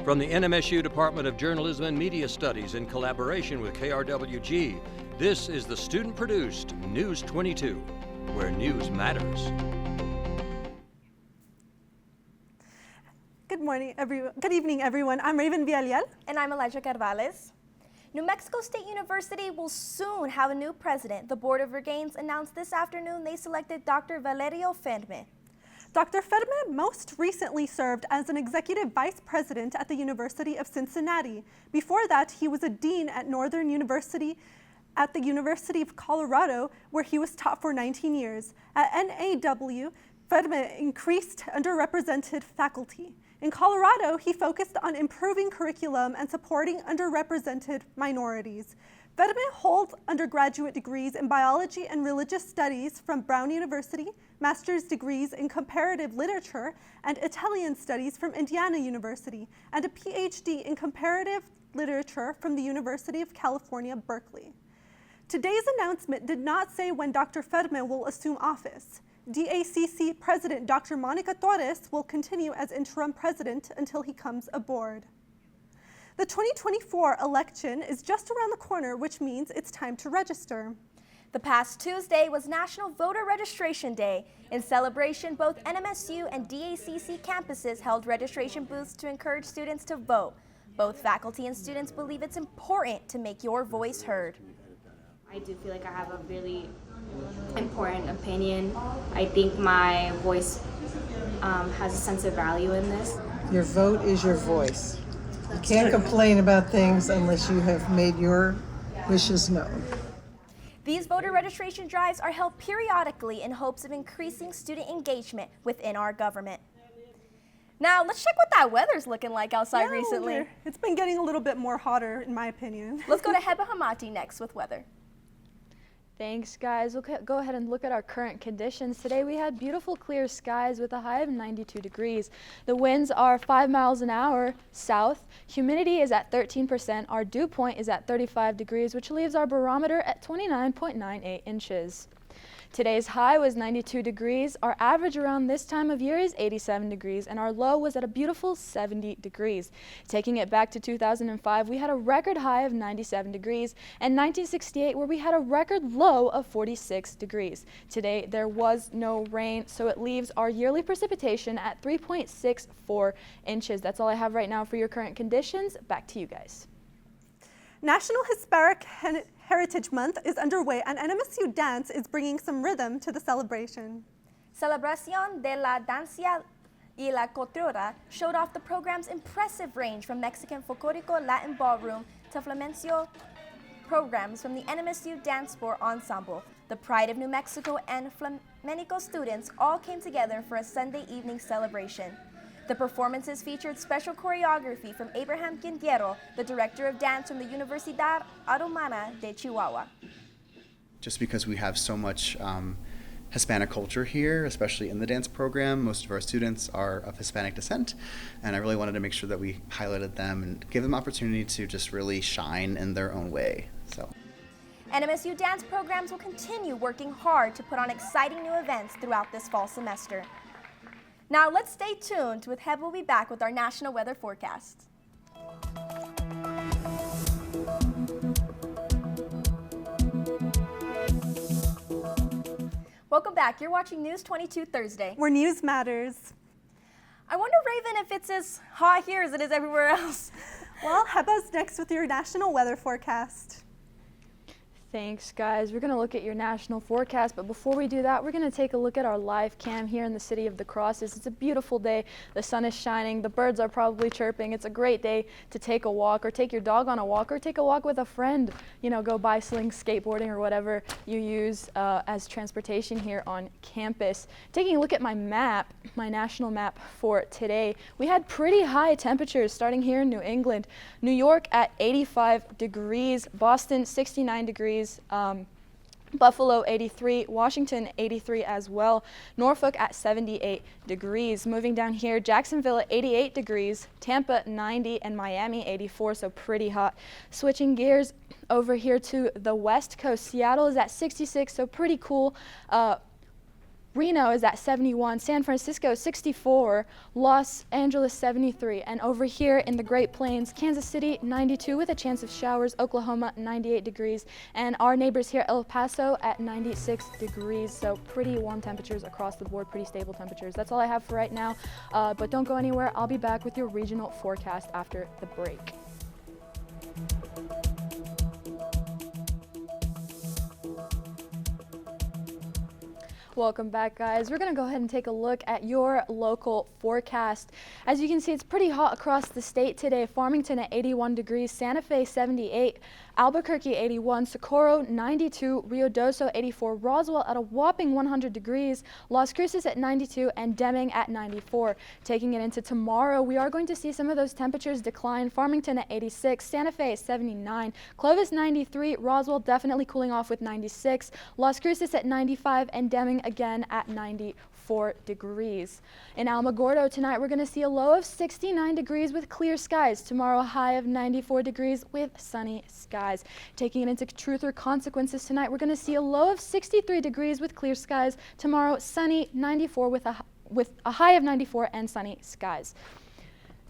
From the NMSU Department of Journalism and Media Studies in collaboration with KRWG, this is the student-produced News 22, where news matters. Good evening, everyone. I'm Raven Villarreal. And I'm Elijah Carvales. New Mexico State University will soon have a new president. The Board of Regents announced this afternoon they selected Dr. Valerio Ferme. Dr. Ferme most recently served as an executive vice president at the University of Cincinnati. Before that, he was a dean at Northern University at the University of Colorado, where he was taught for 19 years. At NAW, Ferme increased underrepresented faculty. In Colorado, he focused on improving curriculum and supporting underrepresented minorities. Ferme holds undergraduate degrees in biology and religious studies from Brown University, master's degrees in comparative literature and Italian studies from Indiana University, and a PhD in comparative literature from the University of California, Berkeley. Today's announcement did not say when Dr. Ferme will assume office. DACC President Dr. Monica Torres will continue as interim president until he comes aboard. The 2024 election is just around the corner, which means it's time to register. The past Tuesday was National Voter Registration Day. In celebration, both NMSU and DACC campuses held registration booths to encourage students to vote. Both faculty and students believe it's important to make your voice heard. I do feel like I have a really important opinion. I think my voice has a sense of value in this. Your vote is your voice. You can't complain about things unless you have made your wishes known. These voter registration drives are held periodically in hopes of increasing student engagement within our government. Now, let's check what that weather's looking like outside recently. It's been getting a little bit more hotter, in my opinion. Let's go to Heba Hamati next with weather. Thanks, guys. We'll go ahead and look at our current conditions. Today we had beautiful clear skies with a high of 92 degrees. The winds are 5 miles an hour south. Humidity is at 13%. Our dew point is at 35 degrees, which leaves our barometer at 29.98 inches. Today's high was 92 degrees. Our average around this time of year is 87 degrees, and our low was at a beautiful 70 degrees. Taking it back to 2005, we had a record high of 97 degrees, and 1968 where we had a record low of 46 degrees. Today there was no rain, so it leaves our yearly precipitation at 3.64 inches. That's all I have right now for your current conditions. Back to you guys. National Hispanic Heritage Month is underway, and NMSU Dance is bringing some rhythm to the celebration. Celebración de la Danza y la Cultura showed off the program's impressive range from Mexican folklorico Latin ballroom to flamenco programs from the NMSU Dance Sport Ensemble. The pride of New Mexico and flamenco students all came together for a Sunday evening celebration. The performances featured special choreography from Abraham Quintiero, the director of dance from the Universidad Autónoma de Chihuahua. Just because we have so much Hispanic culture here, especially in the dance program, most of our students are of Hispanic descent, and I really wanted to make sure that we highlighted them and gave them opportunity to just really shine in their own way. NMSU dance programs will continue working hard to put on exciting new events throughout this fall semester. Now let's stay tuned. With Heb, we'll be back with our national weather forecast. Welcome back. You're watching News 22 Thursday, where news matters. I wonder, Raven, if it's as hot here as it is everywhere else. Well, Heba's next with your national weather forecast. Thanks, guys. We're going to look at your national forecast, but before we do that, we're going to take a look at our live cam here in the city of the Cruces. It's a beautiful day. The sun is shining. The birds are probably chirping. It's a great day to take a walk or take your dog on a walk or take a walk with a friend. You know, go bicycling, skateboarding, or whatever you use as transportation here on campus. Taking a look at my map, my national map for today, we had pretty high temperatures starting here in New England. New York at 85 degrees, Boston 69 degrees, Buffalo 83, Washington 83 as well, Norfolk at 78 degrees. Moving down here, Jacksonville at 88 degrees, Tampa 90, and Miami 84, so pretty hot. Switching gears over here to the West Coast, Seattle is at 66, so pretty cool. Reno is at 71, San Francisco 64, Los Angeles 73, and over here in the Great Plains, Kansas City 92 with a chance of showers, Oklahoma 98 degrees, and our neighbors here El Paso at 96 degrees. So pretty warm temperatures across the board, pretty stable temperatures. That's all I have for right now, but don't go anywhere. I'll be back with your regional forecast after the break. Welcome back, guys. We're going to go ahead and take a look at your local forecast. As you can see, it's pretty hot across the state today. Farmington at 81 degrees, Santa Fe 78, Albuquerque 81, Socorro 92, Rio Doso 84, Roswell at a whopping 100 degrees, Las Cruces at 92, and Deming at 94. Taking it into tomorrow, we are going to see some of those temperatures decline. Farmington at 86, Santa Fe 79, Clovis 93, Roswell definitely cooling off with 96, Las Cruces at 95, and Deming again at 94 degrees. In Alamogordo tonight, we're going to see a low of 69 degrees with clear skies. Tomorrow, a high of 94 degrees with sunny skies. Taking it into truth or consequences tonight, we're going to see a low of 63 degrees with clear skies. Tomorrow, sunny 94 with a high of 94 and sunny skies.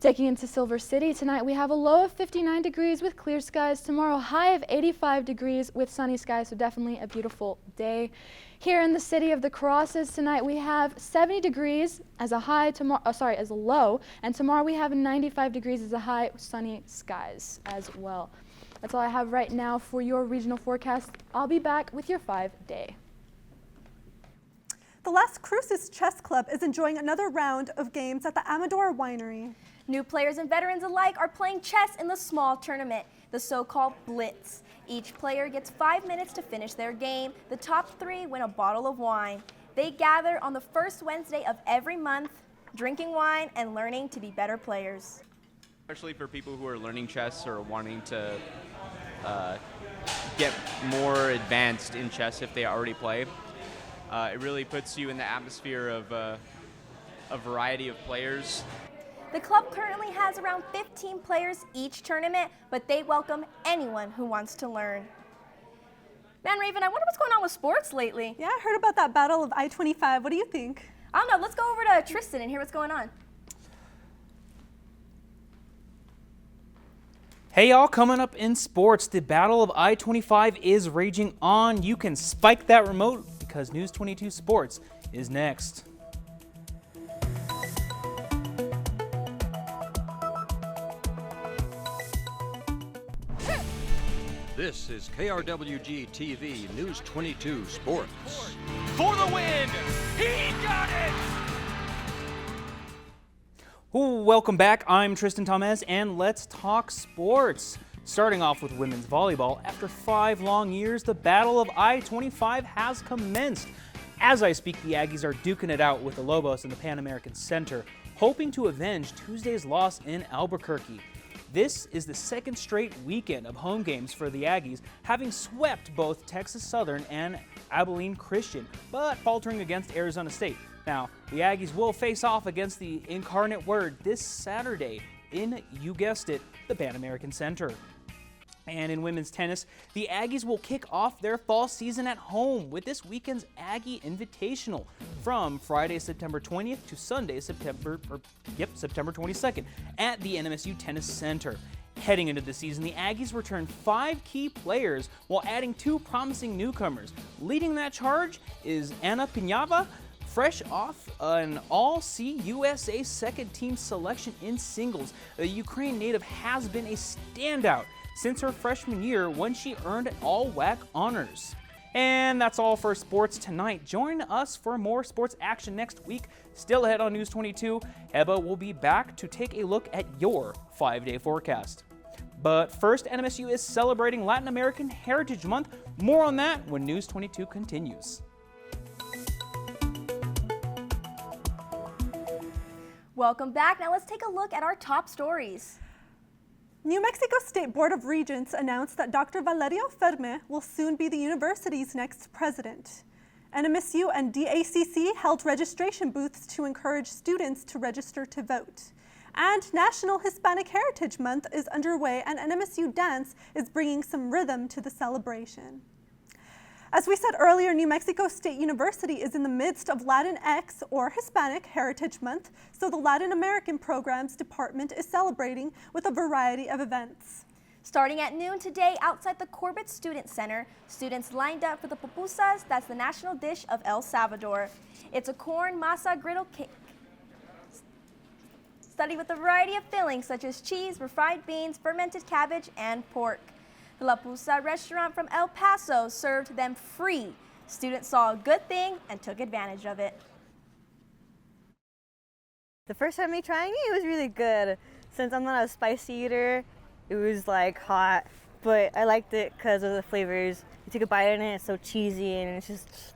Taking into Silver City tonight, we have a low of 59 degrees with clear skies. Tomorrow, high of 85 degrees with sunny skies, so definitely a beautiful day. Here in the city of the Cruces tonight, we have 70 degrees as a high as a low, and tomorrow we have 95 degrees as a high, sunny skies as well. That's all I have right now for your regional forecast. I'll be back with your 5-day. The Las Cruces Chess Club is enjoying another round of games at the Amador Winery. New players and veterans alike are playing chess in the small tournament, the so-called Blitz. Each player gets 5 minutes to finish their game. The top 3 win a bottle of wine. They gather on the first Wednesday of every month, drinking wine and learning to be better players. Especially for people who are learning chess or wanting to get more advanced in chess if they already play. It really puts you in the atmosphere of a variety of players. The club currently has around 15 players each tournament, but they welcome anyone who wants to learn. Man, Raven, I wonder what's going on with sports lately. Yeah, I heard about that battle of I-25. What do you think? I don't know. Let's go over to Tristan and hear what's going on. Hey y'all, coming up in sports, the Battle of I-25 is raging on. You can spike that remote because News 22 Sports is next. This is KRWG-TV News 22 Sports. For the win! He got it! Welcome back. I'm Tristan Tomez, and let's talk sports. Starting off with women's volleyball, after 5 long years, the Battle of I-25 has commenced. As I speak, the Aggies are duking it out with the Lobos in the Pan American Center, hoping to avenge Tuesday's loss in Albuquerque. This is the second straight weekend of home games for the Aggies, having swept both Texas Southern and Abilene Christian, but faltering against Arizona State. Now, the Aggies will face off against the Incarnate Word this Saturday in, you guessed it, the Pan American Center. And in women's tennis, the Aggies will kick off their fall season at home with this weekend's Aggie Invitational from Friday, September 20th to Sunday, September 22nd at the NMSU Tennis Center. Heading into the season, the Aggies return 5 key players while adding 2 promising newcomers. Leading that charge is Anna Piñava, fresh off an All-CUSA second-team selection in singles. The Ukraine native has been a standout since her freshman year when she earned All-WAC honors. And that's all for sports tonight. Join us for more sports action next week. Still ahead on News 22, Heba will be back to take a look at your 5-day forecast. But first, NMSU is celebrating Latin American Heritage Month. More on that when News 22 continues. Welcome back. Now let's take a look at our top stories. New Mexico State Board of Regents announced that Dr. Valerio Ferme will soon be the university's next president. NMSU and DACC held registration booths to encourage students to register to vote. And National Hispanic Heritage Month is underway, and NMSU Dance is bringing some rhythm to the celebration. As we said earlier, New Mexico State University is in the midst of Latinx or Hispanic Heritage Month, so the Latin American Programs Department is celebrating with a variety of events. Starting at noon today outside the Corbett Student Center, students lined up for the pupusas, that's the national dish of El Salvador. It's a corn masa griddle cake studded with a variety of fillings such as cheese, refried beans, fermented cabbage, and pork. The La Pusa restaurant from El Paso served them free. Students saw a good thing and took advantage of it. The first time me trying it was really good. Since I'm not a spicy eater, it was like hot, but I liked it because of the flavors. You take a bite in it, it's so cheesy and it's just,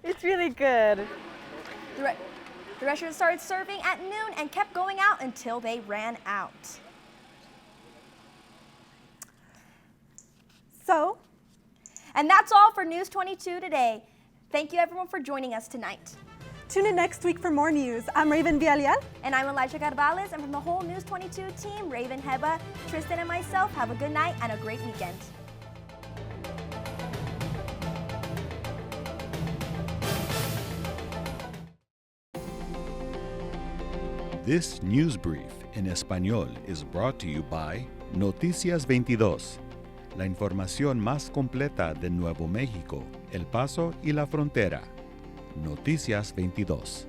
It's really good. The restaurant started serving at noon and kept going out until they ran out. And that's all for News 22 today. Thank you everyone for joining us tonight. Tune in next week for more news. I'm Raven Villarreal. And I'm Elijah Carvales, and from the whole News 22 team, Raven, Heba, Tristan, and myself, have a good night and a great weekend. This news brief en español is brought to you by Noticias 22. La información más completa de Nuevo México, El Paso y la frontera. Noticias 22.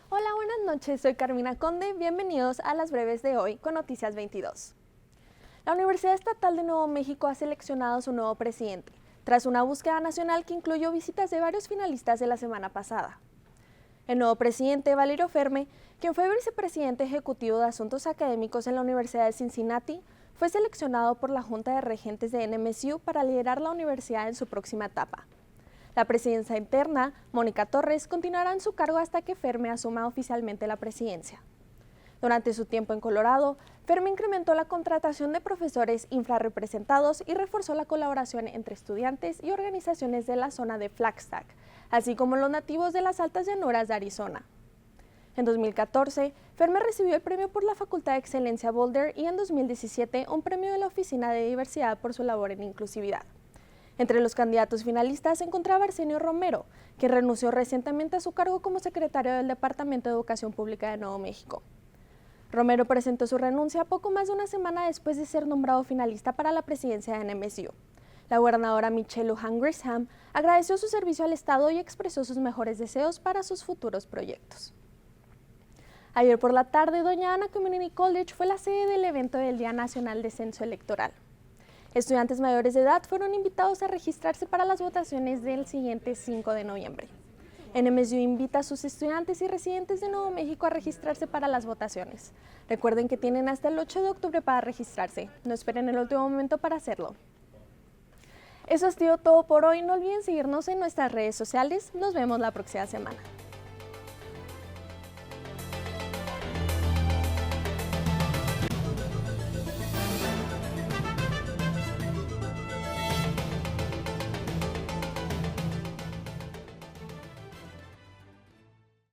Hola, buenas noches. Soy Carmina Conde. Bienvenidos a las breves de hoy con Noticias 22. La Universidad Estatal de Nuevo México ha seleccionado su nuevo presidente, tras una búsqueda nacional que incluyó visitas de varios finalistas de la semana pasada. El nuevo presidente, Valerio Ferme, quien fue vicepresidente ejecutivo de Asuntos Académicos en la Universidad de Cincinnati, fue seleccionado por la Junta de Regentes de NMSU para liderar la universidad en su próxima etapa. La presidencia interna, Mónica Torres, continuará en su cargo hasta que Ferme asuma oficialmente la presidencia. Durante su tiempo en Colorado, Ferme incrementó la contratación de profesores infrarrepresentados y reforzó la colaboración entre estudiantes y organizaciones de la zona de Flagstaff, así como los nativos de las altas llanuras de Arizona. En 2014, Ferme recibió el premio por la Facultad de Excelencia Boulder y en 2017 un premio de la Oficina de Diversidad por su labor en inclusividad. Entre los candidatos finalistas se encontraba Arsenio Romero, quien renunció recientemente a su cargo como secretario del Departamento de Educación Pública de Nuevo México. Romero presentó su renuncia poco más de una semana después de ser nombrado finalista para la presidencia de NMSU. La gobernadora Michelle Lujan Grisham agradeció su servicio al Estado y expresó sus mejores deseos para sus futuros proyectos. Ayer por la tarde, Doña Ana Community College fue la sede del evento del Día Nacional de Censo Electoral. Estudiantes mayores de edad fueron invitados a registrarse para las votaciones del siguiente 5 de noviembre. NMSU invita a sus estudiantes y residentes de Nuevo México a registrarse para las votaciones. Recuerden que tienen hasta el 8 de octubre para registrarse. No esperen el último momento para hacerlo. Eso ha sido todo por hoy. No olviden seguirnos en nuestras redes sociales. Nos vemos la próxima semana.